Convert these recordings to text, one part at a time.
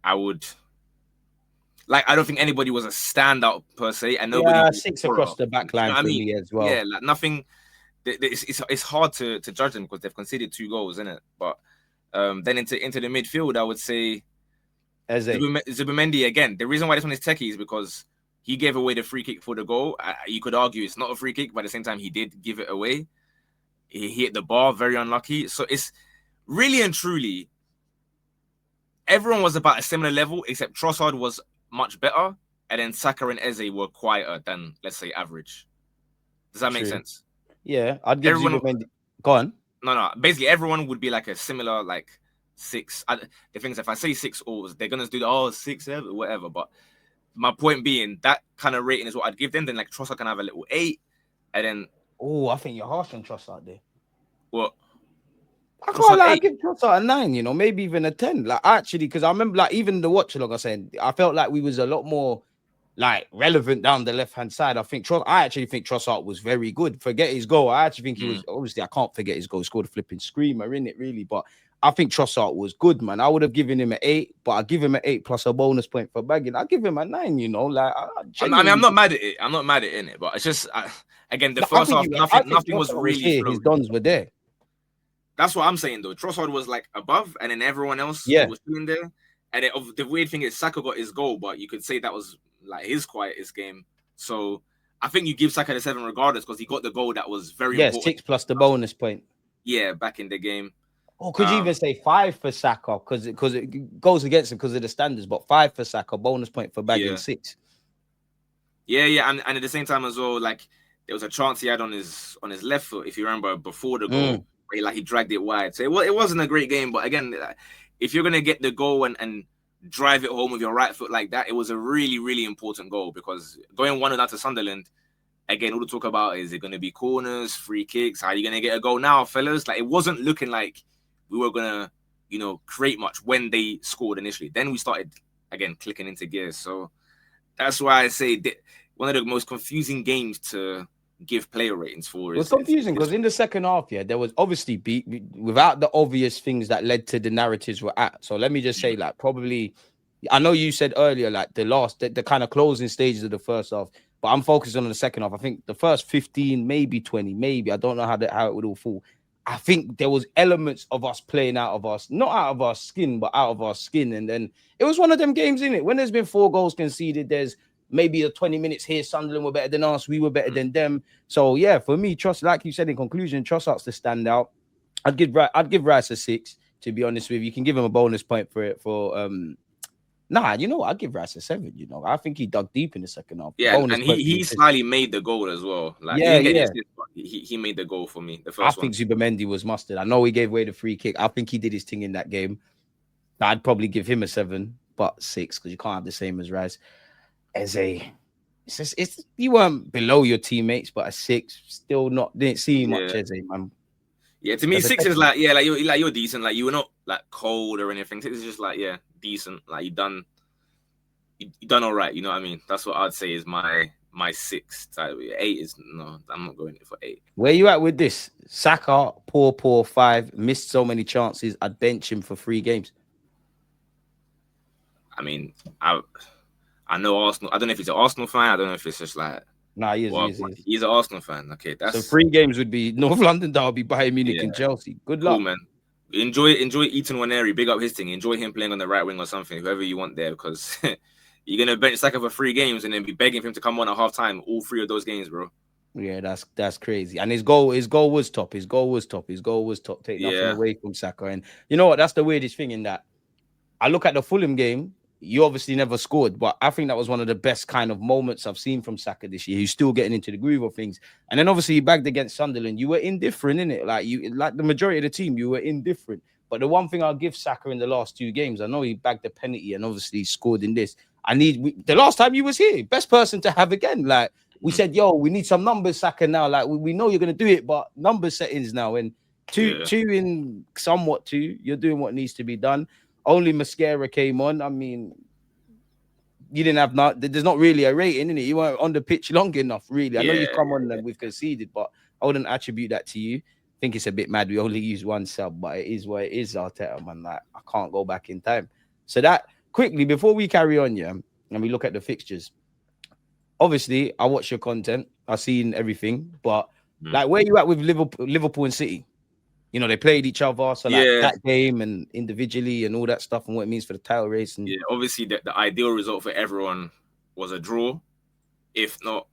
I would. Like, I don't think anybody was a standout per se, and nobody was 6 across the back line for me as well. Yeah, like nothing. It's hard to judge them because they've conceded 2 goals, isn't it? But then into the midfield, I would say Zubimendi again. The reason why this one is techie is because he gave away the free kick for the goal. You could argue it's not a free kick, but at the same time, he did give it away. He hit the bar, very unlucky. So it's really and truly, everyone was about a similar level, except Trossard was much better, and then Saka and Eze were quieter than, let's say, average. Does that make sense? Yeah, I'd give Zubimendi. Go on. No. Basically, everyone would be like a similar, like, 6. The thing is, if I say 6 or they're gonna do 6, whatever. But my point being, that kind of rating is what I'd give them. Then like Trossard can have a little 8, and then. Oh, I think you're harsh on Trossard there. What? I can't like give Trossard a 9, you know, maybe even a 10. Like actually, because I remember like even the watch along I saying, I felt like we was a lot more like relevant down the left-hand side. I actually think Trossard was very good. Forget his goal. I actually think he was, obviously I can't forget his goal. He scored a flipping screamer in it, really. But I think Trossard was good, man. I would have given him an 8, but I give him an 8 plus a bonus point for bagging. I give him a 9, you know. Like I'm not mad at it. I'm not mad at it, innit? But it's just again the first half, nothing was really here. His dons were there. That's what I'm saying, though. Trossard was like above, and then everyone else was in there. And the weird thing is, Saka got his goal, but you could say that was like his quietest game. So I think you give Saka the 7 regardless because he got the goal that was very important. 6 plus the bonus point. Yeah, back in the game. Or could you even say 5 for Saka because it goes against him because of the standards, but 5 for Saka, bonus point for bagging 6. Yeah, and at the same time as well, like there was a chance he had on his left foot, if you remember, before the goal. Where he dragged it wide. So it wasn't a great game, but again, if you're gonna get the goal and drive it home with your right foot like that, it was a really, really important goal because going 1-0 down to Sunderland, again, all the talk about is it gonna be corners, free kicks? How are you gonna get a goal now, fellas? Like it wasn't looking like we were gonna, create much when they scored initially. Then we started again clicking into gears. So that's why I say one of the most confusing games to give player ratings for. It's confusing because in the second half, there was obviously without the obvious things that led to the narratives we're at. So let me just say, like, probably, I know you said earlier, like the kind of closing stages of the first half, but I'm focusing on the second half. I think the first 15, maybe 20, maybe I don't know how it would all fall. I think there was elements of us playing not out of our skin, but out of our skin. And then it was one of them games, innit? When there's been 4 goals conceded, there's maybe the 20 minutes here, Sunderland were better than us, we were better than them. So yeah, for me, like you said in conclusion, Trossard's the standout. I'd give Rice a 6, to be honest with you. You can give him a bonus point for it for you know what? I'd give Rice a 7, you know. I think he dug deep in the second half. Yeah, and he slightly made the goal as well. Like he made the goal for me. The first one. I think Zubimendi was mustard. I know he gave away the free kick. I think he did his thing in that game. I'd probably give him a 7, but 6, because you can't have the same as Rice. You weren't below your teammates, but a 6 still didn't see much as man. Yeah, to me, 6 is like you're decent. Like you were not like cold or anything. 6 is just like decent. Like you done all right. You know what I mean? That's what I'd say is my 6. 8 is no. I'm not going for 8. Where you at with this? Saka, poor 5, missed so many chances. I'd bench him for 3 games. I mean, I know Arsenal. I don't know if he's an Arsenal fan. I don't know if it's just like. Nah, he is. He's an Arsenal fan. Okay, so 3 games would be North London Derby, Bayern Munich, and Chelsea. Good luck, man. Enjoy Ethan Waneri. Big up his thing. Enjoy him playing on the right wing or something. Whoever you want there, because you're gonna bench Saka for 3 games and then be begging for him to come on at half time. All 3 of those games, bro. Yeah, that's crazy. And his goal was top. Take nothing away from Saka. And you know what? That's the weirdest thing in that. I look at the Fulham game. You obviously never scored, but I think that was one of the best kind of moments I've seen from Saka this year. He's still getting into the groove of things. And then obviously he bagged against Sunderland. You were indifferent, innit? Like the majority of the team, you were indifferent. But the one thing I'll give Saka in the last 2 games, I know he bagged the penalty and obviously scored in this. The last time you was here, best person to have again. Like we said, we need some numbers, Saka now. Like we know you're gonna do it, but number settings now. And two in somewhat 2, you're doing what needs to be done. Only Mascara came on. I mean, you didn't have there's not really a rating, innit? You weren't on the pitch long enough, really. I know you've come on and we've conceded, but I wouldn't attribute that to you. I think it's a bit mad. We only use 1 sub, but it is what it is, Arteta, man. Like, I can't go back in time. So that quickly before we carry on, yeah, and we look at the fixtures. Obviously, I watch your content. I've seen everything, but like, where you at with Liverpool and City? You know, they played each other, so like that game and individually and all that stuff and what it means for the title race. And obviously the ideal result for everyone was a draw, if not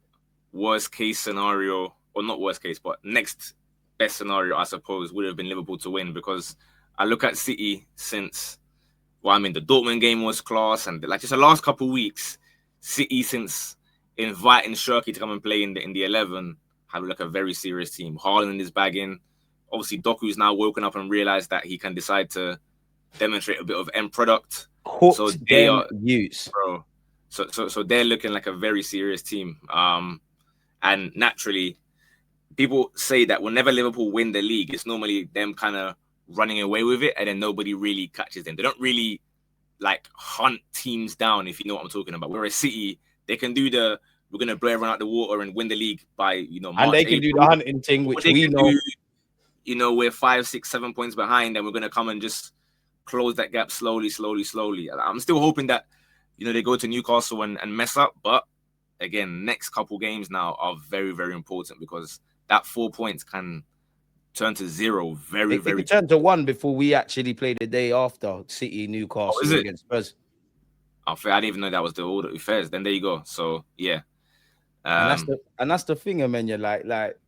worst case scenario, or not worst case, but next best scenario, I suppose, would have been Liverpool to win, because I look at City since, well, I mean, the Dortmund game was class, and like just the last couple of weeks, City, since inviting Shirky to come and play in the 11, have like a very serious team. Haaland is bagging. Obviously, Doku's now woken up and realized that he can decide to demonstrate a bit of end product. So they are use, bro. So they're looking like a very serious team. And naturally, people say that whenever Liverpool win the league, it's normally them kind of running away with it, and then nobody really catches them. They don't really like hunt teams down, if you know what I'm talking about. Whereas City, they can do we're gonna blow everyone out the water and win the league by March, and they can April. do the hunting thing, which we know. We're 5, 6, 7 points behind, and we're gonna come and just close that gap slowly. I'm still hoping that they go to Newcastle and mess up, but again, next couple games now are very, very important, because that 4 points can turn to 0 very, very. It turned to 1 before we actually played the day after City Newcastle against Spurs. I didn't even know that was the order of affairs. Then there you go. So yeah, and that's the thing, man. You're like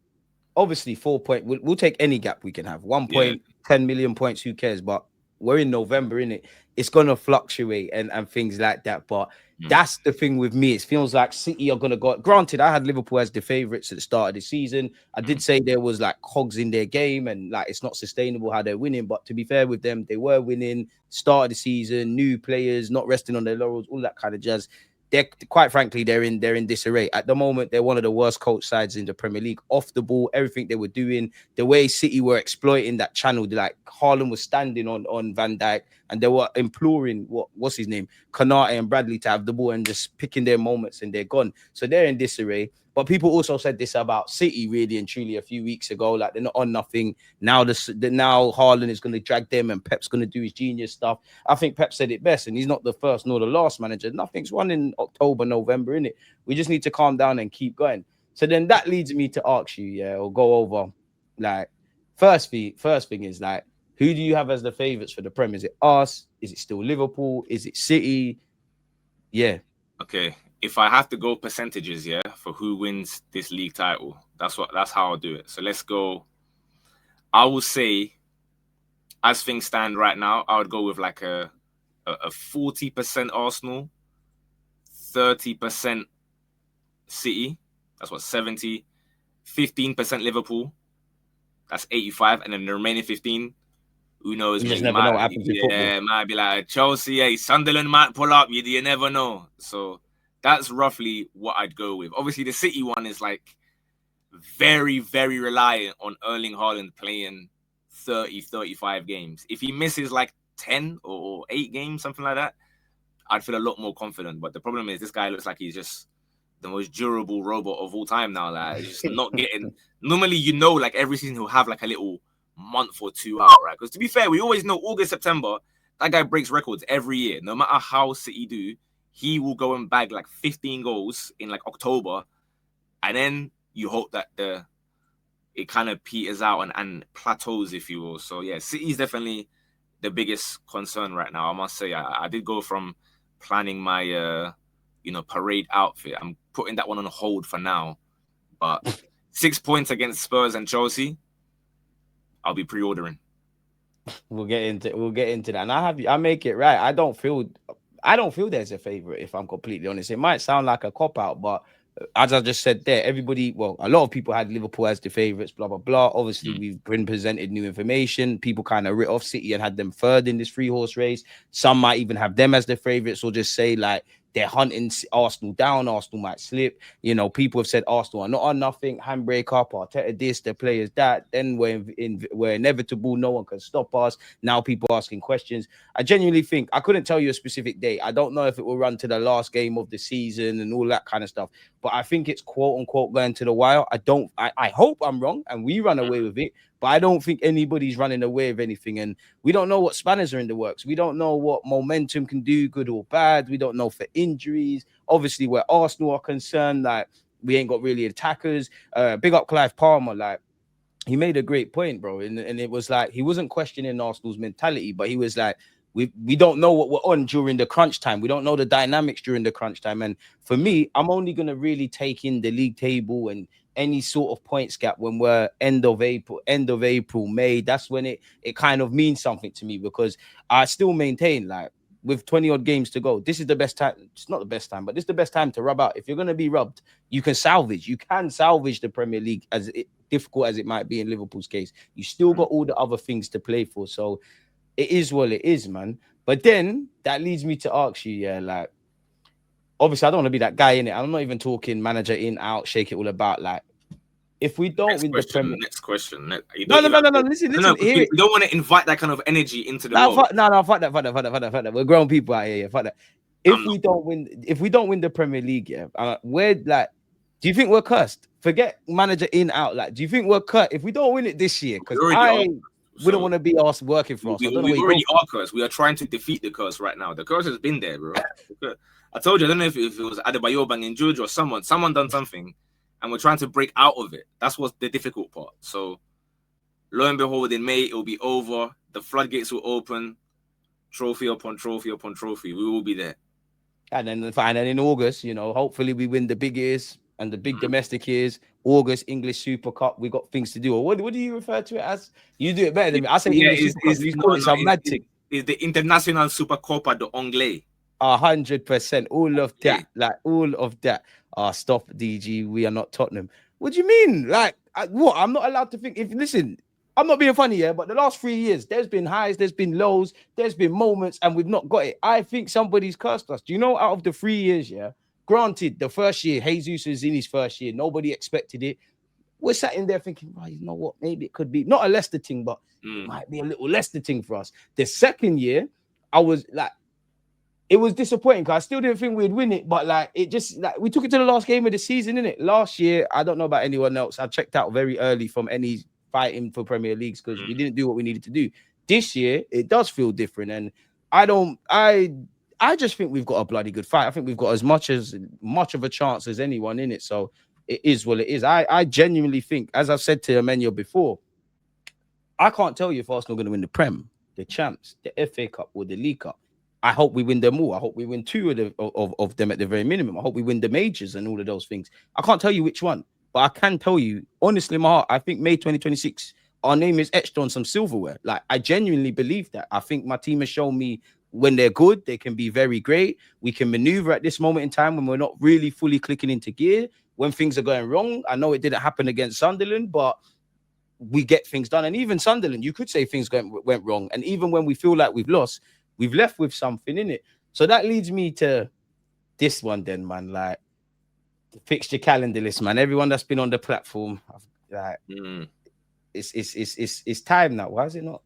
obviously 4 point. We'll take any gap we can have. 1 point, 10 million points. Who cares? But we're in November, innit? It's gonna fluctuate and things like that. But that's the thing with me. It feels like City are gonna go. Granted, I had Liverpool as the favourites at the start of the season. I did say there was like cogs in their game and like it's not sustainable how they're winning. But to be fair with them, they were winning. Start of the season, new players, not resting on their laurels, all that kind of jazz. They're quite frankly, they're in disarray at the moment. They're one of the worst coach sides in the Premier League. Off the ball, everything they were doing, the way City were exploiting that channel, like Haaland was standing on Van Dijk, and they were imploring what's his name, Konate and Bradley, to have the ball and just picking their moments, and they're gone. So they're in disarray. But people also said this about City really and truly a few weeks ago, like they're not on nothing. Now now Haaland is going to drag them and Pep's going to do his genius stuff. I think Pep said it best, and he's not the first nor the last manager. Nothing's won in October, November, innit? We just need to calm down and keep going. So then that leads me to ask you, or go over, like, first thing is, like, who do you have as the favourites for the Prem? Is it us? Is it still Liverpool? Is it City? Yeah. Okay. If I have to go percentages, for who wins this league title, that's how I'll do it. So let's go. I will say, as things stand right now, I would go with like a 40% Arsenal, 30% City. That's what, 70, 15% Liverpool. That's 85, and then the remaining 15. Who knows? You just never know what happens in football. Yeah, might be like Chelsea. Sunderland might pull up. You never know. So that's roughly what I'd go with. Obviously, the City one is like very, very reliant on Erling Haaland playing 30, 35 games. If he misses like 10 or 8 games, something like that, I'd feel a lot more confident. But the problem is this guy looks like he's just the most durable robot of all time now. Like, he's just not getting... Normally, like every season he'll have like a little month or 2 out, right? Because to be fair, we always know August, September, that guy breaks records every year. No matter how City do, he will go and bag like 15 goals in like October, and then you hope that it kind of peters out and plateaus, if you will. So yeah, City is definitely the biggest concern right now. I must say, I did go from planning my parade outfit. I'm putting that one on hold for now, but 6 points against Spurs and Chelsea, I'll be pre-ordering. We'll get into that, and I make it right. I don't feel there's a favorite, if I'm completely honest. It might sound like a cop-out, but as I just said there, a lot of people had Liverpool as the favorites, blah, blah, blah. Obviously, we've been presented new information. People kind of writ off City and had them third in this 3-horse race. Some might even have them as the favorites, or just say, like, they're hunting Arsenal down. Arsenal might slip. People have said Arsenal are not on nothing. Handbrake up, Arteta this, their players that. Then we're inevitable. No one can stop us. Now people asking questions. I genuinely think, I couldn't tell you a specific date. I don't know if it will run to the last game of the season and all that kind of stuff. but I think it's quote unquote going to the wire. I hope I'm wrong and we run away with it, but I don't think anybody's running away with anything. And we don't know what spanners are in the works. We don't know what momentum can do, good or bad. We don't know for injuries. Obviously, where Arsenal are concerned, like we ain't got really attackers. Big up Clive Palmer, like he made a great point, bro. And it was like he wasn't questioning Arsenal's mentality, but he was like, we don't know what we're on during the crunch time. We don't know the dynamics during the crunch time. And for me, I'm only going to really take in the league table and any sort of points gap when we're end of April, May. That's when it kind of means something to me, because I still maintain, like, with 20 odd games to go, this is the best time. It's not the best time, but this is the best time to rub out. If you're going to be rubbed, you can salvage the Premier League, as difficult as it might be in Liverpool's case. You still got all the other things to play for. So it is what it is, man. But then that leads me to ask you, like, obviously I don't want to be that guy in it. I'm not even talking manager in, out, shake it all about. Like, if we don't win the Premier, next question. No. Listen. We don't want to invite that kind of energy into the world. Fuck that. We're grown people out here. Fuck that. If we don't win the Premier League, we're like, do you think we're cursed? Forget manager in, out. Like, do you think we're cursed if we don't win it this year? Because we don't want to be us working for us. We already are cursed. We are trying to defeat the curse right now. The curse has been there, bro. I told you, I don't know if it was Adebayo banging George or someone done something, and we're trying to break out of it. That's what's the difficult part. So, lo and behold, in May, it'll be over. The floodgates will open. Trophy upon trophy upon trophy. We will be there. And then in August, hopefully we win the big ears and the big domestic ears. August, English Super Cup. We got things to do. Or what do you refer to it as? You do it better than me. I say English Super Cup. You call it some mad thing. It's the International Super Copa de Anglais. 100%. All of that. Like, all of that. Stop, DG. We are not Tottenham. What do you mean? Like, what? I'm not allowed to think. Listen, I'm not being funny here, but the last 3 years, there's been highs, there's been lows, there's been moments, and we've not got it. I think somebody's cursed us. Do you know, out of the 3 years, granted, the first year, Jesus is in his first year. Nobody expected it. We're sat in there thinking, well, you know what? Maybe it could be not a Leicester thing, but it might be a little Leicester thing for us. The second year, I was like, it was disappointing because I still didn't think we'd win it, but like it just like we took it to the last game of the season, innit? Last year, I don't know about anyone else. I checked out very early from any fighting for Premier Leagues because we didn't do what we needed to do. This year, it does feel different, and I just think we've got a bloody good fight. I think we've got as much of a chance as anyone in it. So it is what it is. I genuinely think, as I've said to Emmanuel before, I can't tell you if Arsenal are going to win the Prem, the Champs, the FA Cup, or the League Cup. I hope we win them all. I hope we win two of them at the very minimum. I hope we win the majors and all of those things. I can't tell you which one, but I can tell you, honestly, in my heart, I think May 2026, our name is etched on some silverware. Like, I genuinely believe that. I think my team has shown me when they're good, they can be very great. We can maneuver at this moment in time when we're not really fully clicking into gear. When things are going wrong, I know it didn't happen against Sunderland, but we get things done. And even Sunderland, you could say things went wrong. And even when we feel like we've lost, we've left with something in it. So that leads me to this one then, man. Like, the fixture calendar list, man. Everyone that's been on the platform, like, it's time now. Why is it not?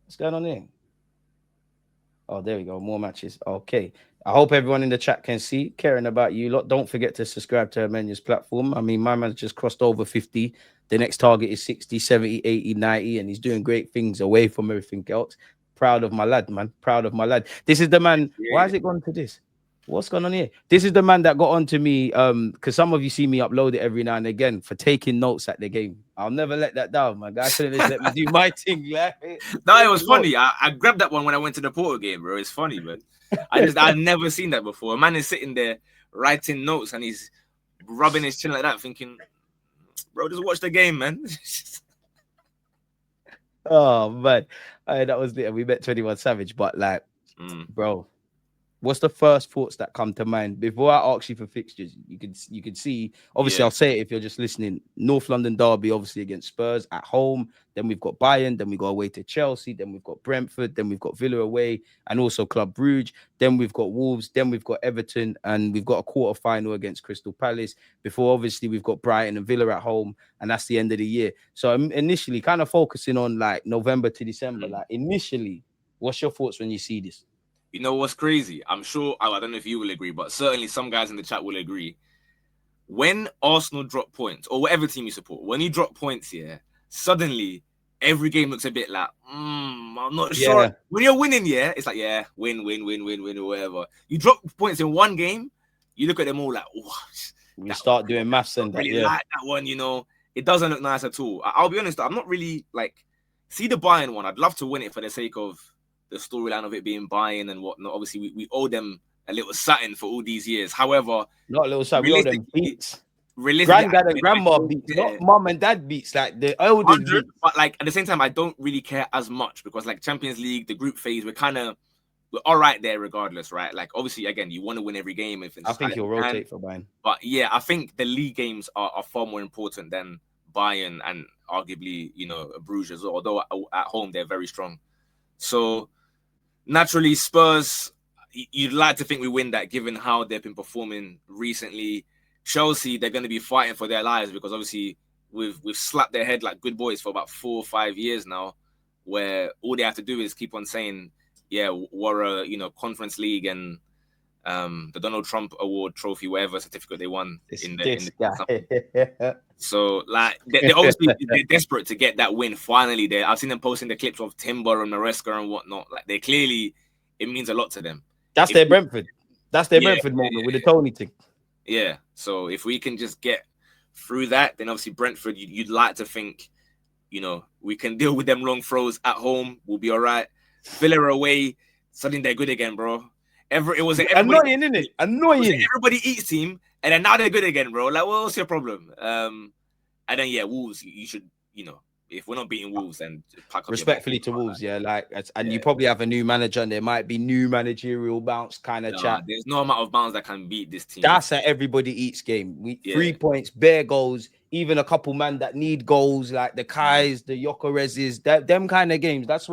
What's going on here? Oh, there we go. More matches. Okay. I hope everyone in the chat can see. Caring about you lot. Don't forget to subscribe to Emmanuel's platform. I mean, my man's just crossed over 50. The next target is 60, 70, 80, 90, and he's doing great things away from everything else. Proud of my lad, man. Proud of my lad. This is the man. Why has it gone to this? What's going on here? This is the man that got onto me, because some of you see me upload it every now and again for taking notes at the game. I'll never let that down, man. I couldn't just let me do my thing. Like, no, it was funny. I grabbed that one when I went to the Porto game, bro. It's funny, man. I've never seen that before. A man is sitting there writing notes and he's rubbing his chin like that, thinking, bro, just watch the game, man. Oh, man. That was it. We met 21 Savage, but like, bro, what's the first thoughts that come to mind before I ask you for fixtures? You could see, obviously, I'll say it if you're just listening. North London derby, obviously, against Spurs at home. Then we've got Bayern. Then we go away to Chelsea. Then we've got Brentford. Then we've got Villa away and also Club Brugge. Then we've got Wolves. Then we've got Everton. And we've got a quarter final against Crystal Palace. Before, obviously, we've got Brighton and Villa at home. And that's the end of the year. So initially, kind of focusing on like November to December. Like, initially, what's your thoughts when you see this? You know what's crazy? I'm sure, I don't know if you will agree, but certainly some guys in the chat will agree. when Arsenal drop points, or whatever team you support, when you drop points, suddenly every game looks a bit like, I'm not sure. Yeah. When you're winning, it's like, win, or whatever. You drop points in one game, you look at them all like, we start doing maths and that. Really like that one, it doesn't look nice at all. I'll be honest, I'm not really like, see the Bayern one. I'd love to win it for the sake of the storyline of it being Bayern and whatnot. Obviously, we owe them a little something for all these years. However, not a little something, we owe them beats. Realistically, granddad and grandma beats, not mom and dad beats, like the elders beats. But like at the same time, I don't really care as much because like Champions League, the group phase, we're all right there regardless, right? Like obviously, again, you want to win every game. I think he'll rotate for Bayern. But yeah, I think the league games are far more important than Bayern and arguably, Bruges, although at home they're very strong. So naturally, Spurs, you'd like to think we win that given how they've been performing recently. Chelsea, they're going to be fighting for their lives because obviously we've slapped their head like good boys for about 4 or 5 years now, where all they have to do is keep on saying, we're a Conference League and the Donald Trump Award trophy, whatever certificate they won in the So like they're obviously they're desperate to get that win finally. There, I've seen them posting the clips of Timber and Maresca and whatnot. Like they clearly, it means a lot to them. That's their Brentford. That's their Brentford moment with the Tony thing. Yeah. So if we can just get through that, then obviously Brentford, you'd like to think, we can deal with them long throws at home. We'll be all right. Villa away, suddenly they're good again, bro. It was annoying, isn't it? Annoying. It was everybody eats team, and then now they're good again, bro. Like, what's your problem? And then Wolves, you should, if we're not beating Wolves, then pack up respectfully to Wolves, you probably have a new manager, and there might be new managerial bounce kind of chat. There's no amount of bounce that can beat this team. That's an everybody eats game. 3 points, bare goals, even a couple man that need goals, like the Kais, the Gyökereses, them kind of games. That's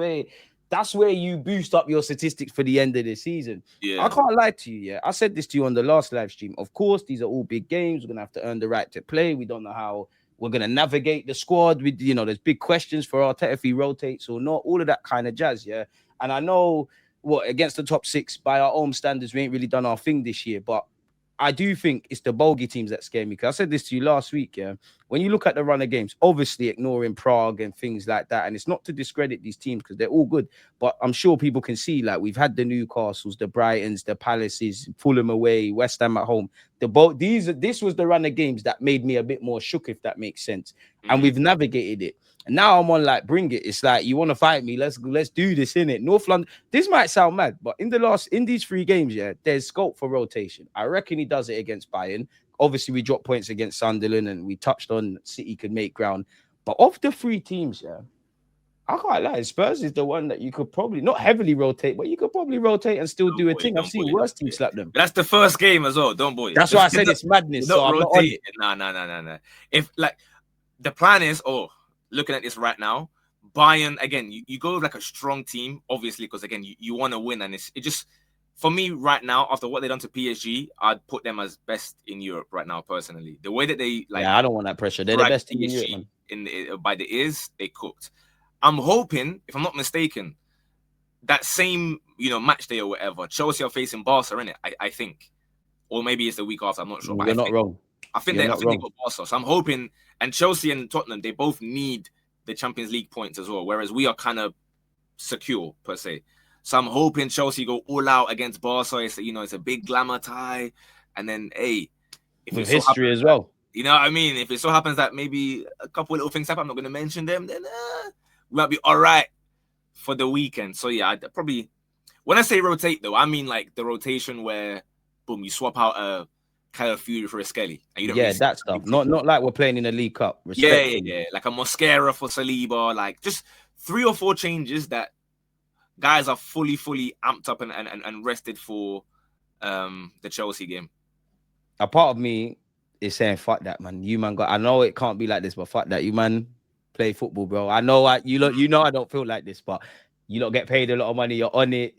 where you boost up your statistics for the end of the season. I can't lie to you. I said this to you on the last live stream. Of course, these are all big games. We're gonna have to earn the right to play. We don't know how we're gonna navigate the squad. With there's big questions for Arteta if he rotates or not. All of that kind of jazz. And I know against the top 6 by our own standards, we ain't really done our thing this year, but I do think it's the bogey teams that scare me. Because I said this to you last week, when you look at the run of games, obviously ignoring Prague and things like that, and it's not to discredit these teams because they're all good, but I'm sure people can see, like, we've had the Newcastles, the Brightons, the Palaces, Fulham away, West Ham at home. This was the run of games that made me a bit more shook, if that makes sense. And we've navigated it. And now I'm on like, bring it. It's like, you want to fight me? Let's do this, innit? North London. This might sound mad, but in these 3 games, there's scope for rotation. I reckon he does it against Bayern. Obviously, we dropped points against Sunderland, and we touched on City could make ground. But of the 3 teams, I can't lie. Spurs is the one that you could probably not heavily rotate, but you could probably rotate and still do a thing. I've seen worse teams slap them. That's the first game as well. Don't boy. That's why I said it's madness. So I'm not on it. No. If like the plan is, looking at this right now, Bayern, again, you go with like a strong team, obviously, because again, you want to win. And it just, for me right now, after what they've done to PSG, I'd put them as best in Europe right now, personally. The way that they I don't want that pressure. They're the best team in Europe, by the ears, they cooked. I'm hoping, if I'm not mistaken, that same, match day or whatever, Chelsea are facing Barca, innit? I think. Or maybe it's the week after, I'm not sure. You're not wrong. I think they got Barca. So I'm hoping, and Chelsea and Tottenham, they both need the Champions League points as well, whereas we are kind of secure, per se. So I'm hoping Chelsea go all out against Barca. It's a big glamour tie. And then, if with history as well. You know what I mean? If it so happens that maybe a couple little things happen, I'm not going to mention them, then we might be all right for the weekend. So I probably, when I say rotate though, I mean like the rotation where, boom, you swap out a Calafiori for a Skelly. That stuff. Not like we're playing in a League Cup. Yeah. Like a Mosquera for Saliba. Like just 3 or 4 changes that guys are fully amped up and rested for the Chelsea game. A part of me is saying, fuck that, man. You, man, I know it can't be like this, but fuck that. You, man, play football, bro. I know I don't feel like this, but you don't get paid a lot of money. You're on it.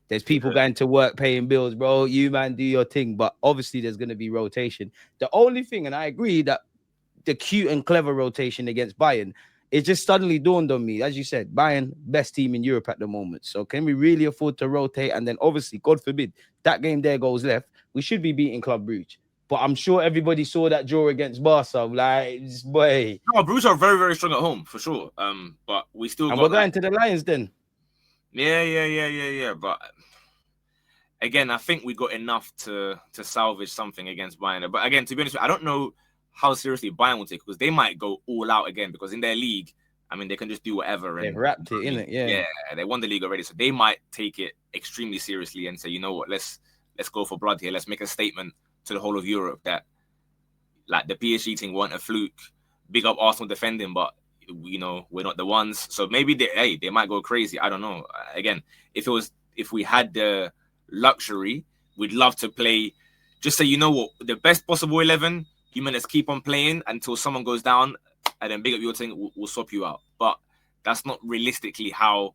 There's people going to work, paying bills, bro. You, man, do your thing. But obviously, there's going to be rotation. The only thing, and I agree that the cute and clever rotation against Bayern, it just suddenly dawned on me, as you said, Bayern, best team in Europe at the moment. So can we really afford to rotate? And then obviously, God forbid, that game there goes left. We should be beating Club Brugge. but I'm sure everybody saw that draw against Barca. Like, boy. No, Bruges are very, very strong at home for sure. But we still And got we're going to the Lions then. Yeah. But again, I think we got enough to salvage something against Bayern. But again, to be honest, I don't know how seriously Bayern will take, because they might go all out again, because in their league, I mean, they can just do whatever. They've wrapped it, innit? Yeah, they won the league already, so they might take it extremely seriously and say, you know what, let's go for blood here. Let's make a statement to the whole of Europe that, like, the PSG thing weren't a fluke. Big up Arsenal defending, but you know, we're not the ones. So maybe they might go crazy. I don't know. Again, if we had the luxury, we'd love to play. Just say, you know what, the best possible 11. You mean, let's keep on playing until someone goes down, and then big up your thing. We'll swap you out. But that's not realistically how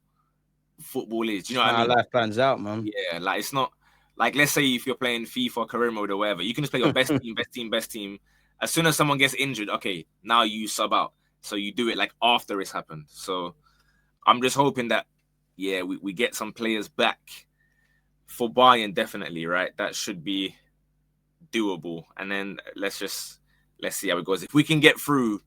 football is. Do you know what I mean? How life pans out, man. Yeah, like, it's not like, let's say if you're playing FIFA career mode or whatever, you can just play your best team. As soon as someone gets injured, okay, now you sub out. So you do it like after it's happened. So I'm just hoping that, yeah, we get some players back for Bayern, definitely, right? That should be doable. And then let's see how it goes. If we can get through,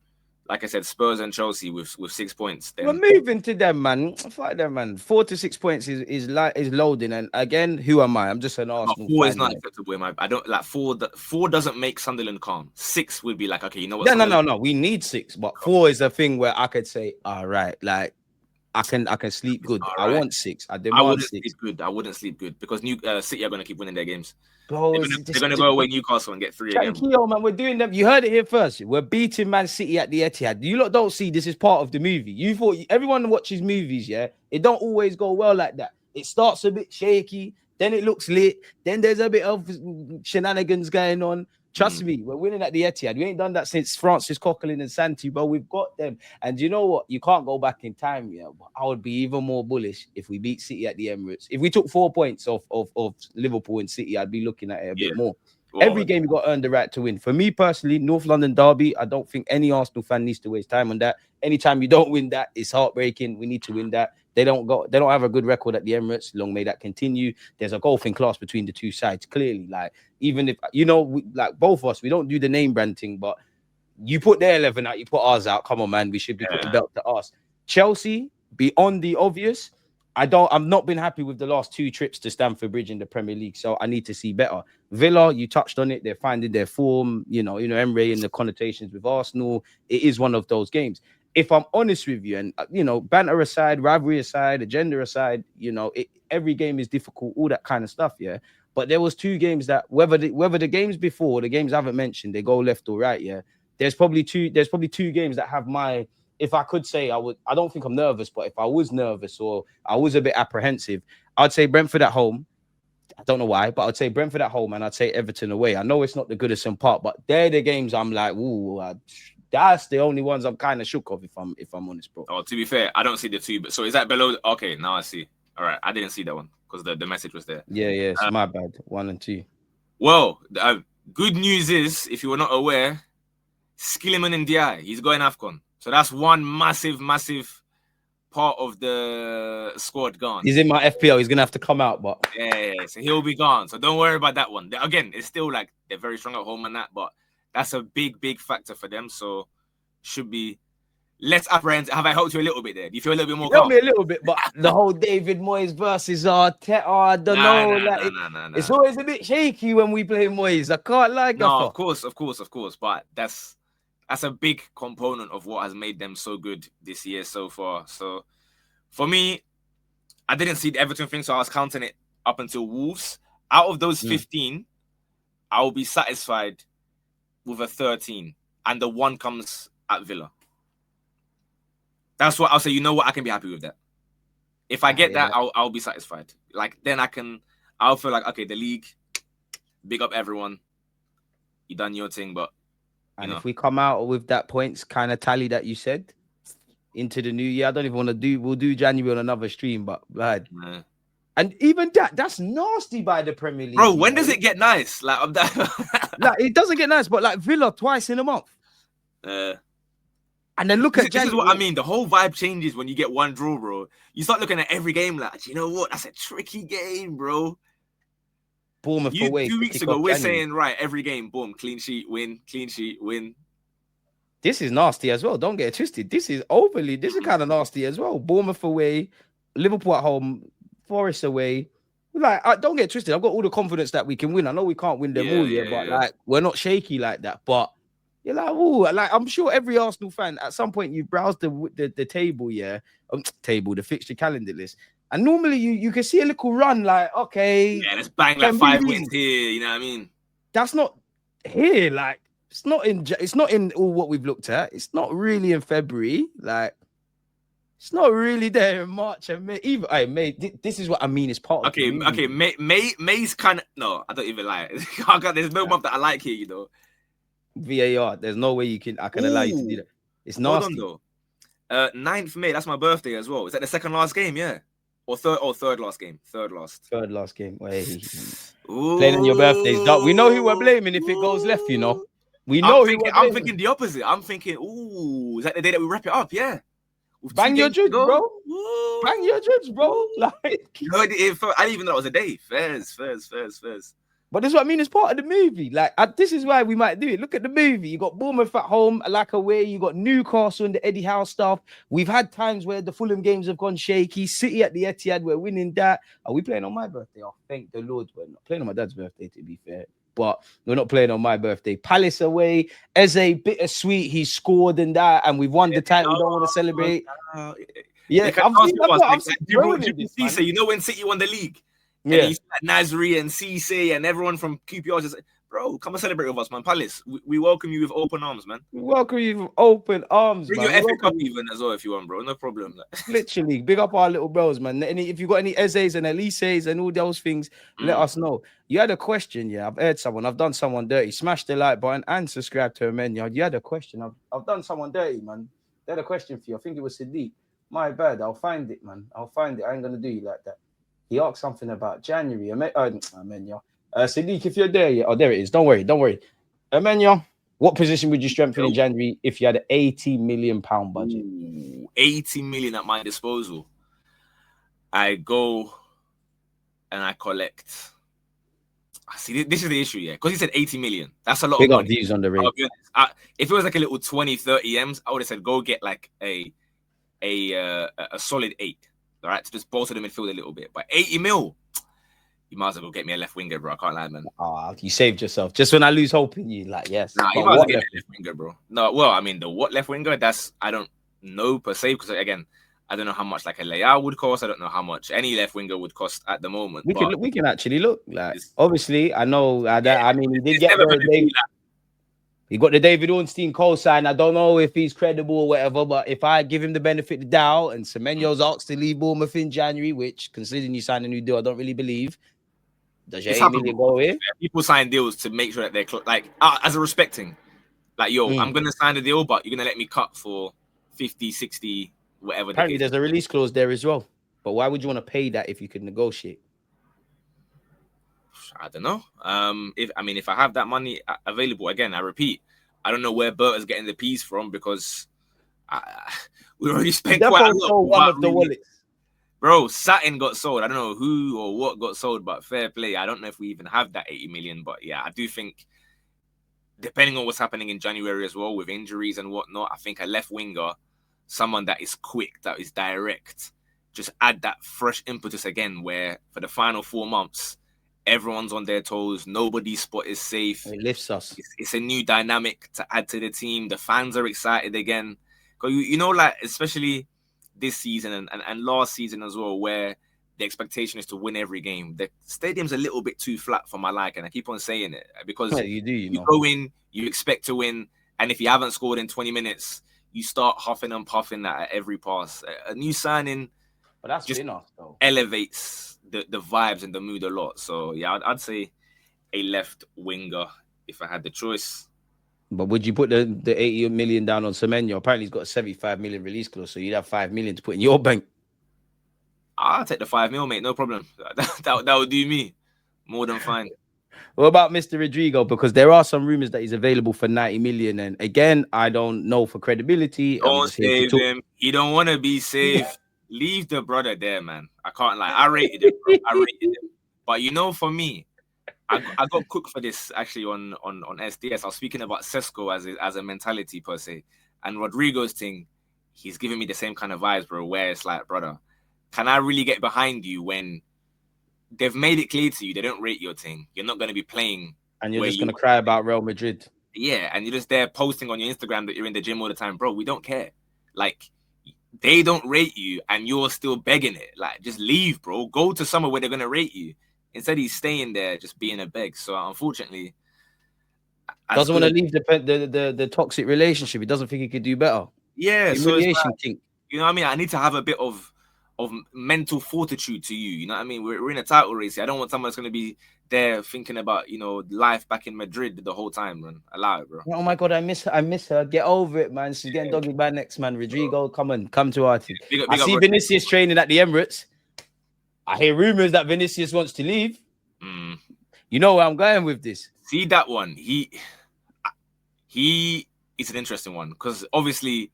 like I said, Spurs and Chelsea with 6 points, then we're moving to them, man. Fuck them, man. 4 to 6 points is loading. And again, who am I? I'm just an Arsenal. 4 is not acceptable. I don't like 4. 4 doesn't make Sunderland calm. 6 would be like, okay, you know what? No. We need 6, but 4 is a thing where I could say, all right, like, I can sleep good. Right. I want 6. I demand 6. Sleep good. I wouldn't sleep good, because City are going to keep winning their games. Bro, they're going to go away Newcastle and get 3 again. Man, we're doing them. You heard it here first. We're beating Man City at the Etihad. You lot don't see this is part of the movie. You thought everyone watches movies, yeah? It don't always go well like that. It starts a bit shaky, then it looks lit, then there's a bit of shenanigans going on. Trust me, we're winning at the Etihad. We ain't done that since Francis Coquelin and Santi, but we've got them. And you know what? You can't go back in time, yeah. But I would be even more bullish if we beat City at the Emirates. If we took 4 points off Liverpool and City, I'd be looking at it a bit more. Well, every game you got to earn the right to win. For me personally, North London derby, I don't think any Arsenal fan needs to waste time on that. Anytime you don't win that, it's heartbreaking. We need to win that. They don't have a good record at the Emirates. Long may that continue. There's a golfing class between the two sides, clearly. Like, even if, you know, like both of us, we don't do the name brand thing, but you put their 11 out, you put ours out. Come on, man. We should be putting the belt to us. Chelsea, beyond the obvious, I've not been happy with the last 2 trips to Stamford Bridge in the Premier League, so I need to see better. Villa, you touched on it. They're finding their form. You know, Emre and the connotations with Arsenal. It is one of those games. If I'm honest with you, and, you know, banter aside, rivalry aside, agenda aside, you know, every game is difficult, all that kind of stuff, yeah? But there was 2 games that, whether the games before, the games I haven't mentioned, they go left or right, yeah? There's probably two games that have my, if I could say I don't think I'm nervous, but if I was nervous or I was a bit apprehensive, I'd say Brentford at home. I don't know why, but I'd say Brentford at home and I'd say Everton away. I know it's not the Goodison Park, but they're the games I'm like, ooh, that's the only ones I'm kind of shook of, if I'm honest, bro. Oh, to be fair, I don't see the 2, but so is that below? Okay, now I see. All right, I didn't see that one because the message was there. Yeah, it's my bad. 1 and 2. Well, good news is, if you were not aware, Skilliman and Ndiaye, he's going AFCON. So that's one massive part of the squad gone. He's in my FPL. He's going to have to come out, but... Yeah, so he'll be gone. So don't worry about that one. Again, it's still like they're very strong at home and that, but that's a big factor for them. So should be less apprehensive. Have I helped you a little bit there? Do you feel a little bit more calm? Helped me a little bit, but the whole David Moyes versus Arteta, I don't know. It's always a bit shaky when we play Moyes. I can't like that. No, of course. But that's a big component of what has made them so good this year so far. So for me, I didn't see the Everton thing, so I was counting it up until Wolves. Out of those 15, I will be satisfied with a 13, and the 1 comes at Villa. That's what I'll say. You know what? I can be happy with that. If I get that, I'll be satisfied. Like, then I'll feel like, okay, the league, big up everyone. You done your thing, but if we come out with that points kind of tally that you said into the new year, I don't even want to we'll do January on another stream, but lad. Yeah. And even that's nasty by the Premier League. Bro, when does it get nice? Like, it doesn't get nice, but like Villa twice in a month. And then look at January. This is what I mean. The whole vibe changes when you get 1 draw, bro. You start looking at every game like, you know what? That's a tricky game, bro. Bournemouth away. 2 weeks ago, we're saying, right, every game, boom, clean sheet, win, clean sheet, win. This is nasty as well. Don't get it twisted. This is kind of nasty as well. Bournemouth away, Liverpool at home, Forest away. Like, don't get it twisted. I've got all the confidence that we can win. I know we can't win them all, but like, we're not shaky like that. But you're like, oh, like I'm sure every Arsenal fan at some point you browse the table, the fixture calendar list, and normally you can see a little run. Like, okay, let's bang like 5 wins here. You know what I mean? That's not here. Like, it's not in all what we've looked at. It's not really in February. Like, it's not really there in March and May. Even May. This is what I mean. It's part of May's kind of no. I don't even like it. There's no month that I like here. You know, VAR. There's no way I can allow you to do that. It's nasty. Hold on, though. 9th May. That's my birthday as well. Is that the second last game? Yeah, or third last game. Third last game. Wait. Playing on your birthdays. We know who we're blaming if it goes left. You know. I'm thinking the opposite. I'm thinking, is that the day that we wrap it up? Yeah. Bang your judge, bro. Bang your judge, bro. Like, I didn't even know it was a day. Fairs. But this is what I mean. It's part of the movie. Like, this is why we might do it. Look at the movie. You got Bournemouth at home, like away. You got Newcastle and the Eddie Howe stuff. We've had times where the Fulham games have gone shaky. City at the Etihad, we're winning that. Are we playing on my birthday? Oh, thank the Lord. We're not playing on my dad's birthday, to be fair. But we're not playing on my birthday. Palace away. Eze, bittersweet. He scored and that, and we've won the title. We don't want to celebrate. Yeah, you know when City won the league? Yeah. And he's like Nasri and Cisse and everyone from QPR just like, bro, come and celebrate with us, man. Palace, we welcome you with open arms, man. We welcome you with open arms, Bring man. Your FA Cup even as well if you want, bro. No problem. Literally, big up our little bros, man. If you got any Ezes and Elises and all those things, let us know. You had a question, yeah. I've heard someone. I've done someone dirty. Smash the like button and subscribe to Amenya. You had a question. I've done someone dirty, man. They had a question for you. I think it was Sadiq. My bad. I'll find it, man. I'll find it. I ain't gonna do you like that. He asked something about January. Amenya. Sadiq, if you're there, yeah. Oh, there it is. Don't worry. Amenya, what position would you strengthen in January if you had an £80 million budget? 80 million at my disposal. I go and I collect. See, this is the issue, yeah. Because he said 80 million. That's a lot of money. Views on the rate. If it was like a little 20, 30 M's, I would have said go get like a solid 8. All right, to just bolster the midfield a little bit. But 80 mil, you might as well go get me a left winger, bro. I can't lie, man. Oh, you saved yourself. Just when I lose hope in you, like, yes. Nah, you might as well get me a left winger, bro. No, well, I mean, the what left winger, I don't know per se, because again, I don't know how much like a Leão would cost. I don't know how much any left winger would cost at the moment. We can actually look. Like, obviously, I know. I mean, he did get the he got the David Ornstein cosign. I don't know if he's credible or whatever, but if I give him the benefit of the doubt and Semenyo's asked to leave Bournemouth in January, which considering you signed a new deal, I don't really believe. Does your 8 million go here? People sign deals to make sure that they're as a respecting. Like, I'm going to sign a deal, but you're going to let me cut for 50, 60, whatever. Apparently, there's a release clause there as well. But why would you want to pay that if you could negotiate? I don't know. If I have that money available, again, I repeat, I don't know where Bert is getting the peas from because we already spent quite a lot. One of the wallets. Bro, Satin got sold. I don't know who or what got sold, but fair play. I don't know if we even have that 80 million, but yeah, I do think depending on what's happening in January as well with injuries and whatnot, I think a left winger, someone that is quick, that is direct, just add that fresh impetus again where for the final 4 months, everyone's on their toes. Nobody's spot is safe. It lifts us. It's a new dynamic to add to the team. The fans are excited again. Because, like, especially this season and last season as well, where the expectation is to win every game. The stadium's a little bit too flat for my liking. I keep on saying it because you go in, you expect to win. And if you haven't scored in 20 minutes, you start huffing and puffing at every pass. A new signing just elevates the vibes and the mood a lot. So yeah, I'd say a left winger if I had the choice. But would you put the 80 million down on Semenyo? Apparently he's got a 75 million release clause, so you'd have 5 million to put in your bank. I'll take the 5 mil, mate. No problem. That would do me more than fine. What about Mr. Rodrigo? Because there are some rumors that he's available for 90 million. And again, I don't know for credibility. Don't save him. He don't want to be saved. Leave the brother there, man. I can't lie. I rated him, bro. But for me, I got cooked for this actually on SDS. I was speaking about Sesko as a mentality per se, and Rodrigo's thing. He's giving me the same kind of vibes, bro. Where it's like, brother, can I really get behind you when they've made it clear to you they don't rate your thing? You're not going to be playing, and you're just going to cry about Real Madrid. Yeah, and you're just there posting on your Instagram that you're in the gym all the time, bro. We don't care. Like, they don't rate you, and you're still begging it. Like, just leave, bro. Go to somewhere where they're going to rate you. Instead, he's staying there, just being a beg. So, unfortunately, doesn't want to leave the toxic relationship. He doesn't think he could do better. Yeah, humiliation so kink. You know what I mean? I need to have a bit of mental fortitude to you. You know what I mean? We're in a title race here. I don't want someone that's going to be there thinking about, life back in Madrid the whole time, man. Allow it, bro. Oh my God, I miss her. Get over it, man. She's getting doggy by next, man. Rodrigo, come to our team. I see Vinicius training at the Emirates. I hear rumors that Vinicius wants to leave. You know where I'm going with this. See that one? He is an interesting one because obviously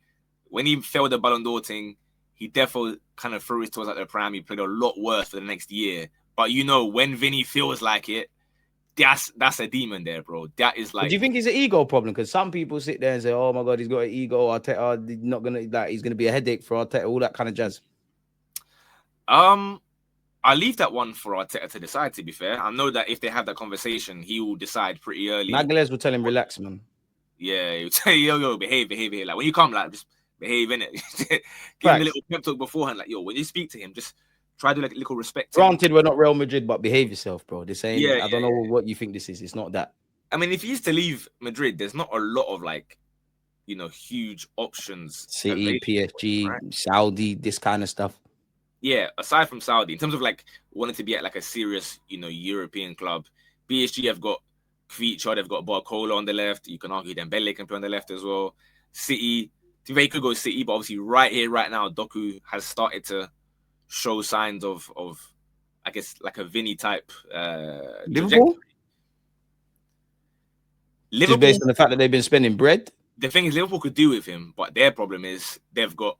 when he failed the Ballon d'Or thing, he definitely kind of threw his toes at the pram. He played a lot worse for the next year. But when Vinny feels like it, that's a demon there, bro. That is like. But do you think it's an ego problem? Because some people sit there and say, "Oh my God, he's got an ego. Arteta, not gonna he's gonna be a headache for Arteta." All that kind of jazz. I leave that one for Arteta to decide. To be fair, I know that if they have that conversation, he will decide pretty early. Magalhaes will tell him, "Relax, man." Yeah, he'll tell you, yo, behave. Like when you come, like just behave in it. Give him a little pep talk beforehand, like, yo, when you speak to him, just try to like a little respect. Granted, we're not Real Madrid, but behave yourself, bro. They're saying, I don't know what you think this is. It's not that. I mean, if he used to leave Madrid, there's not a lot of like, huge options. City, PSG, right? Saudi, this kind of stuff. Yeah, aside from Saudi, in terms of like wanting to be at like a serious, European club, PSG have got Fixture, they've got Barcola on the left. You can argue Dembele can play on the left as well. City, they could go City, but obviously right here, right now, Doku has started to show signs of I guess like a Vinny type Liverpool based on the fact that they've been spending bread. The thing is, Liverpool could do with him, but their problem is they've got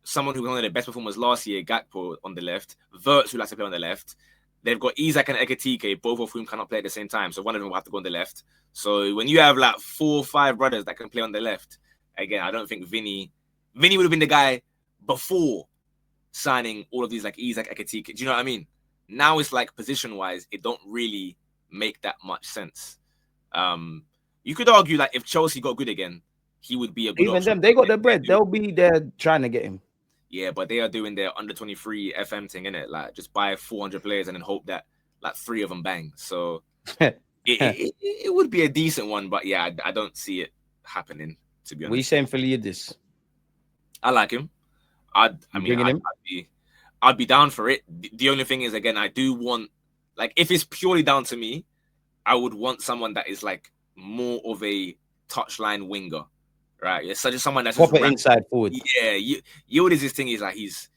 someone who was one of the best performers last year, Gakpo, on the left, Wirtz, who likes to play on the left. They've got Isak and Ekitike, both of whom cannot play at the same time, so one of them will have to go on the left. So when you have like 4 or 5 brothers that can play on the left, again, I don't think Vinny would have been the guy before signing all of these like Isak, Ekitike. Do you know what I mean? Now it's like position-wise, it don't really make that much sense. You could argue like if Chelsea got good again, he would be a good option. Them, they got their bread. They'll be there trying to get him. Yeah, but they are doing their under 23 FM thing, innit? Like just buy 400 players and then hope that like 3 of them bang. So it would be a decent one, but yeah, I don't see it happening, to be honest. What are you saying for Liadis? I like him. I'd be down for it. The only thing is, again, I do want, like, if it's purely down to me, I would want someone that is like more of a touchline winger, right? Yeah, such as someone that's proper inside forward. Yeah, Yildiz, his thing is like he's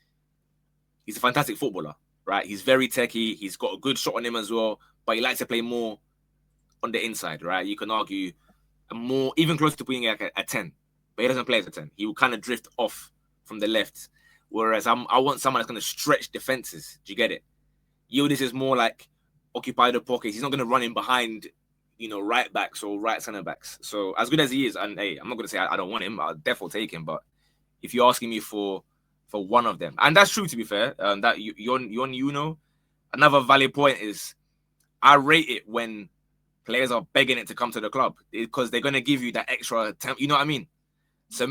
a fantastic footballer, right? He's very techy. He's got a good shot on him as well, but he likes to play more on the inside, right? You can argue more, even close to being like a 10, but he doesn't play as a 10. He will kind of drift off from the left. Whereas I want someone that's going to stretch defenses. Do you get it? Yildiz is more like occupy the pockets. He's not going to run in behind, right backs or right center backs. So as good as he is, and hey, I'm not going to say I don't want him. I'll definitely take him. But if you're asking me for one of them, and that's true to be fair, that another valid point is I rate it when players are begging it to come to the club because they're going to give you that extra temp. You know what I mean? So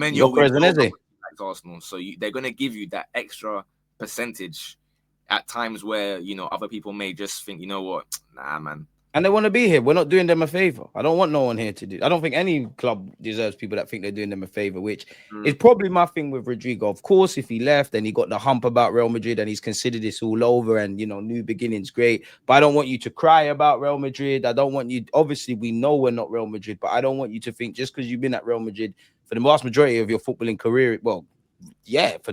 Arsenal, so they're going to give you that extra percentage at times where other people may just think, you know what, nah, man. And they want to be here. We're not doing them a favor. I don't want no one here to do. I don't think any club deserves people that think they're doing them a favor, which is probably my thing with Rodrigo. Of course, if he left and he got the hump about Real Madrid and he's considered this all over and new beginnings, great. But I don't want you to cry about Real Madrid. I don't want you. Obviously, we know we're not Real Madrid, but I don't want you to think just because you've been at Real Madrid for the vast majority of your footballing career, for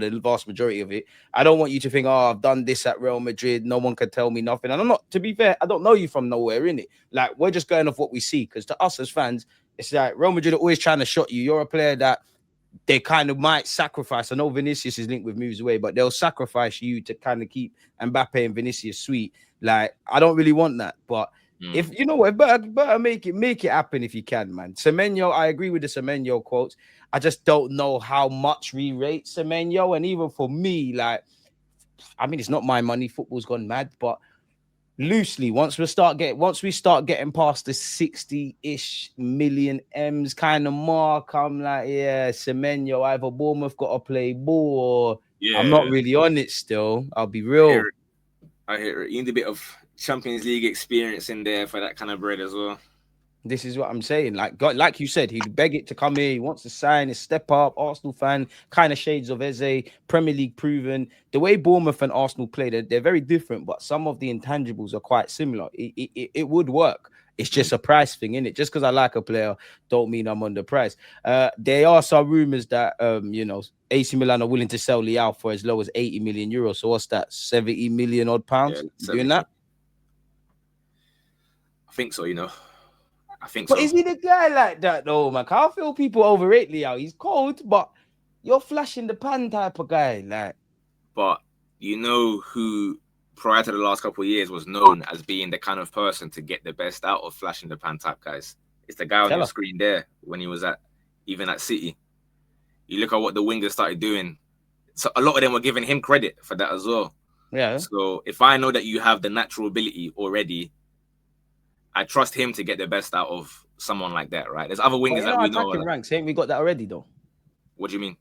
the vast majority of it, I don't want you to think, oh, I've done this at Real Madrid, no one can tell me nothing. And I'm not, to be fair, I don't know you from nowhere, innit? Like, we're just going off what we see, because to us as fans, it's like Real Madrid are always trying to shot you. You're a player that they kind of might sacrifice. I know Vinicius is linked with moves away, but they'll sacrifice you to kind of keep Mbappe and Vinicius sweet. Like, I don't really want that, but If you know what, better make it happen if you can, man. Semenyo, I agree with the Semenyo quotes. I just don't know how much we rate Semenyo, and even for me, like, I mean, it's not my money. Football's gone mad, but loosely, once we start getting past the 60-ish million M's kind of mark, I'm like, yeah, Semenyo, either Bournemouth got to play ball, or I'm not really on it still. I'll be real. I hear it. You need a bit of Champions League experience in there for that kind of bread as well. This is what I'm saying. Like you said, he'd beg it to come here. He wants to sign, a step up, Arsenal fan, kind of shades of Eze, Premier League proven. The way Bournemouth and Arsenal play, they're very different, but some of the intangibles are quite similar. It would work. It's just a price thing, innit? Just because I like a player, don't mean I'm underpriced. There are some rumors that AC Milan are willing to sell Leão for as low as 80 million euros. So what's that? 70 million odd pounds? Yeah, doing that? I think so, I think but so. Is he the guy like that though, man? I feel people overrate Leão. He's cold, but you're flashing the pan type of guy, like. But you know who, prior to the last couple of years, was known as being the kind of person to get the best out of flashing the pan type guys? It's the guy on your screen there when he was even at City. You look at what the wingers started doing. So a lot of them were giving him credit for that as well. Yeah. So if I know that you have the natural ability already, I trust him to get the best out of someone like that, right? There's other wingers that we know. Attacking ranks, ain't we got that already though? What do you mean?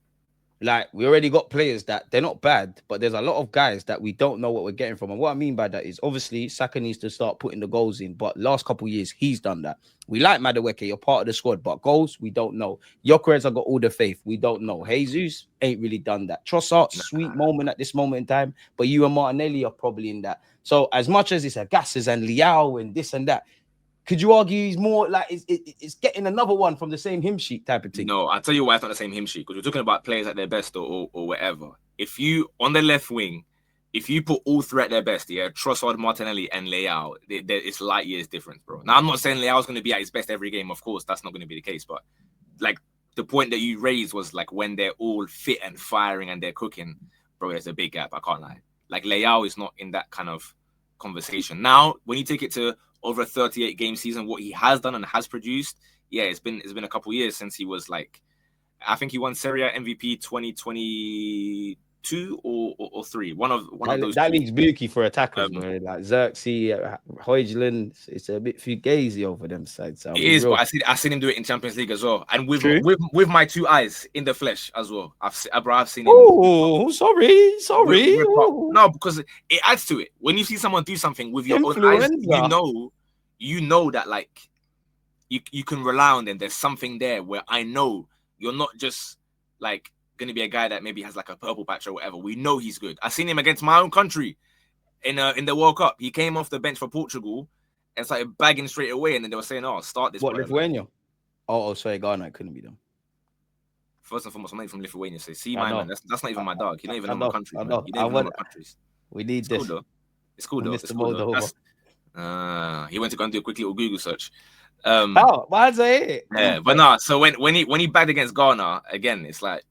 Like, we already got players that they're not bad, but there's a lot of guys that we don't know what we're getting from. And what I mean by that is, obviously, Saka needs to start putting the goals in. But last couple of years, he's done that. We like Madueke, you're part of the squad, but goals, we don't know. Gyökeres, I got all the faith, we don't know. Jesus ain't really done that. Trossard, sweet moment at this moment in time, but you and Martinelli are probably in that. So as much as it's Agassiz and Leão and this and that, could you argue he's more like it's getting another one from the same hymn sheet type of thing? No, I'll tell you why it's not the same hymn sheet, because we're talking about players at their best or whatever. If you, on the left wing, if you put all three at their best, yeah, Trossard, Martinelli, and Leão, it's light years difference, bro. Now, I'm not saying Leao's going to be at his best every game. Of course, that's not going to be the case. But, like, the point that you raised was, like, when they're all fit and firing and they're cooking, bro, there's a big gap. I can't lie. Like, Leão is not in that kind of conversation. Now, when you take it to over a 38-game season, what he has done and has produced, yeah, it's been a couple years since he was like, I think he won Serie A MVP 2022 or 3. One of those. That league's bookie for attackers, man. Like Xerxes, Højlund, it's a bit fugazi over them sides. So it is, but I seen him do it in Champions League as well, and with my two eyes in the flesh as well. I've seen him. Oh, sorry. No, because it adds to it. When you see someone do something with your own eyes, you know that like you can rely on them. There's something there where I know you're not just like going to be a guy that maybe has like a purple patch or whatever. We know he's good. I seen him against my own country in the World Cup. He came off the bench for Portugal and started bagging straight away. And then they were saying, "Oh, start this." What, Lithuania? Oh, sorry, Ghana. It couldn't be them. First and foremost, I'm not from Lithuania. So see, my man, that's not even my dog. You don't even know my country. You don't even know my countries. We need this. It's cool though. He went to go and do a quick little Google search. Why say it? Yeah, but no. So when he bagged against Ghana again, it's like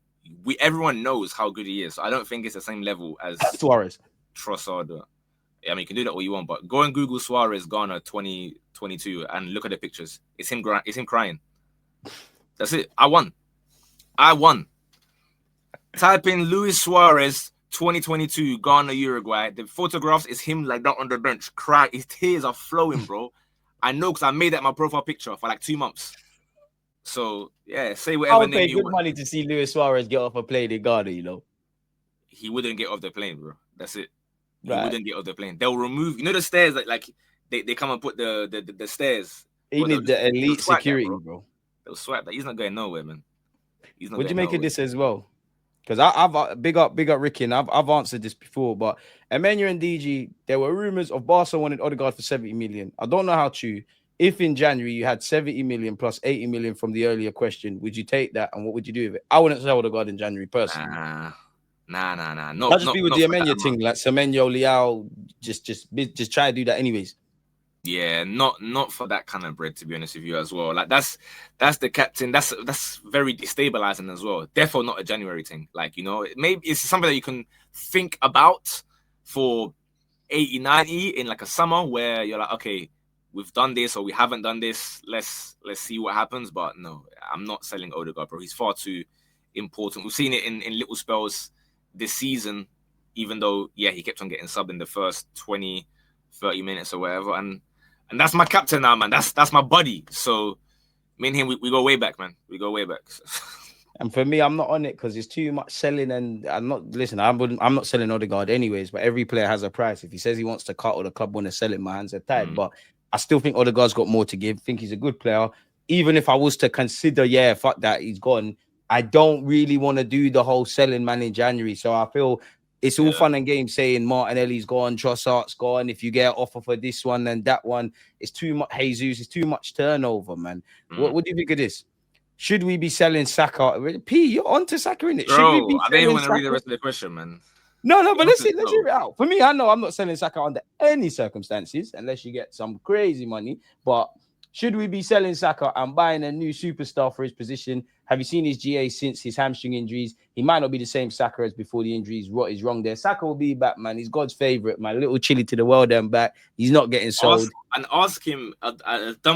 everyone knows how good he is. So I don't think it's the same level as Suarez, Trossard. I mean, you can do that all you want, but go and Google Suarez Ghana 2022 and look at the pictures. It's him crying. That's it. I won. Type in Luis Suarez 2022 Ghana Uruguay. The photographs is him like that on the bench, crying. His tears are flowing, bro. I know because I made that my profile picture for like 2 months. So yeah, say whatever. I'll pay good money to see Luis Suarez get off a plane in Ghana. You know, he wouldn't get off the plane, bro. That's it. He wouldn't get off the plane. They'll remove, the stairs like they come and put the stairs. He need the elite security, bro. They'll swipe that. He's not going nowhere, man. Would you make of this as well? Because I've big up Ricky, and I've answered this before, but Emmanuel and DG, there were rumors of Barca wanted Ødegaard for 70 million. I don't know how true. If in January you had 70 million plus 80 million from the earlier question, would you take that and what would you do with it? I wouldn't sell Ødegaard in January personally. Nah. No, I'll just be with the Emmanuel thing, like Semenyo, Leão, just try to do that anyways. Yeah, not for that kind of bread, to be honest with you as well. Like that's the captain. That's very destabilizing as well. Therefore, not a January thing. Like, maybe it's something that you can think about for 80, 90 in like a summer where you're like, okay, we've done this or we haven't done this. Let's see what happens. But no, I'm not selling Ødegaard, bro. He's far too important. We've seen it in little spells this season, even though, yeah, he kept on getting subbed in the first 20, 30 minutes or whatever. And that's my captain now, man. That's my buddy. So me and him, we go way back, man. We go way back. And for me, I'm not on it because it's too much selling. And I'm not I'm not selling Ødegaard anyways. But every player has a price. If he says he wants to cut or the club want to sell it, my hands are tied. But I still think Ødegaard's got more to give. Think he's a good player. Even if I was to consider, yeah, fuck that, he's gone. I don't really want to do the whole selling man in January. So I feel it's all fun and games saying Martinelli's gone, Trossard's gone. If you get an offer for this one and that one, it's too much. Jesus, it's too much turnover, man. What do you think of this? Should we be selling Saka? P, you're on to Saka, innit? Bro, should we be I don't even want to read the rest of the question, man. No, but let's hear it out. For me, I know I'm not selling Saka under any circumstances unless you get some crazy money. But should we be selling Saka and buying a new superstar for his position? Have you seen his GA since his hamstring injuries? He might not be the same Saka as before the injuries. What is wrong there? Saka will be back, man. He's God's favorite, man. Little chilly to the world and back. He's not getting sold. Ask him a dumb